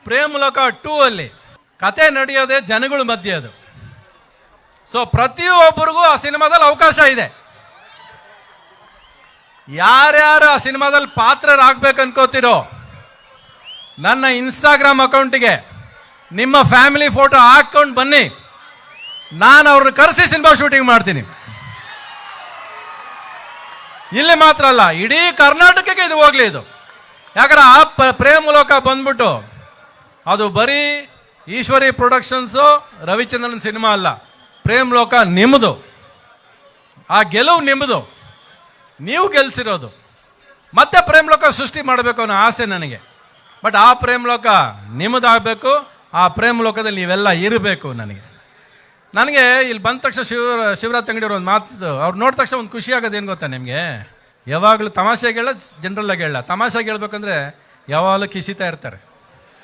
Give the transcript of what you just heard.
ಪ್ರೇಮಲೋಕ 2 ಅಲ್ಲಿ ಕತೆ ನಡೆಯೋದೇ ಜನಗಳ ಮಧ್ಯೆ ಅದು. ಸೊ ಪ್ರತಿಯೊಬ್ಬರಿಗೂ ಆ ಸಿನಿಮಾದಲ್ಲಿ ಅವಕಾಶ ಇದೆ. ಯಾರ್ಯಾರು ಆ ಸಿನಿಮಾದಲ್ಲಿ ಪಾತ್ರರಾಗಬೇಕು ಅನ್ಕೋತಿರೋ ನನ್ನ ಇನ್ಸ್ಟಾಗ್ರಾಮ್ ಅಕೌಂಟಿಗೆ ನಿಮ್ಮ ಫ್ಯಾಮಿಲಿ ಫೋಟೋ ಹಾಕೊಂಡು ಬನ್ನಿ, ನಾನು ಅವ್ರನ್ನ ಕರೆಸಿ ಸಿನಿಮಾ ಶೂಟಿಂಗ್ ಮಾಡ್ತೀನಿ. ಇಲ್ಲಿ ಮಾತ್ರ ಅಲ್ಲ, ಇಡೀ ಕರ್ನಾಟಕಕ್ಕೆ ಇದು ಹೋಗ್ಲಿ ಇದು. ಯಾಕಂದ್ರೆ ಆ ಪ್ರೇಮಲೋಕ ಬಂದ್ಬಿಟ್ಟು ಅದು ಬರೀ ಈಶ್ವರಿ ಪ್ರೊಡಕ್ಷನ್ಸು ರವಿಚಂದ್ರನ್ ಸಿನಿಮಾ ಅಲ್ಲ, ಪ್ರೇಮಲೋಕ ನಿಮ್ಮದು. ಆ ಗೆಲುವು ನಿಮ್ಮದು, ನೀವು ಗೆಲ್ಸಿರೋದು. ಮತ್ತೆ ಪ್ರೇಮಲೋಕ ಸೃಷ್ಟಿ ಮಾಡಬೇಕು ಅನ್ನೋ ಆಸೆ ನನಗೆ. ಬಟ್ ಆ ಪ್ರೇಮಲೋಕ ನಿಮ್ಮದಾಗಬೇಕು, ಆ ಪ್ರೇಮಲೋಕದಲ್ಲಿ ನೀವೆಲ್ಲ ಇರಬೇಕು. ನನಗೆ ಇಲ್ಲಿ ಬಂದ ತಕ್ಷಣ ಶಿವರಾಜ್ ತಂಗಡಿಯವ್ರು ಒಂದು ಮಾತು, ಅವ್ರು ನೋಡಿದ ತಕ್ಷಣ ಒಂದು ಖುಷಿ ಆಗೋದು ಏನು ಗೊತ್ತಾ ನಿಮಗೆ? ಯಾವಾಗಲೂ ತಮಾಷೆಗೆ ಹೇಳ, ಜನರಲ್ಲಾಗಿ ಹೇಳ. ತಮಾಷೆಗೆ ಹೇಳ್ಬೇಕಂದ್ರೆ ಯಾವಾಗಲೂ ಕಿಸಿತಾ ಇರ್ತಾರೆ.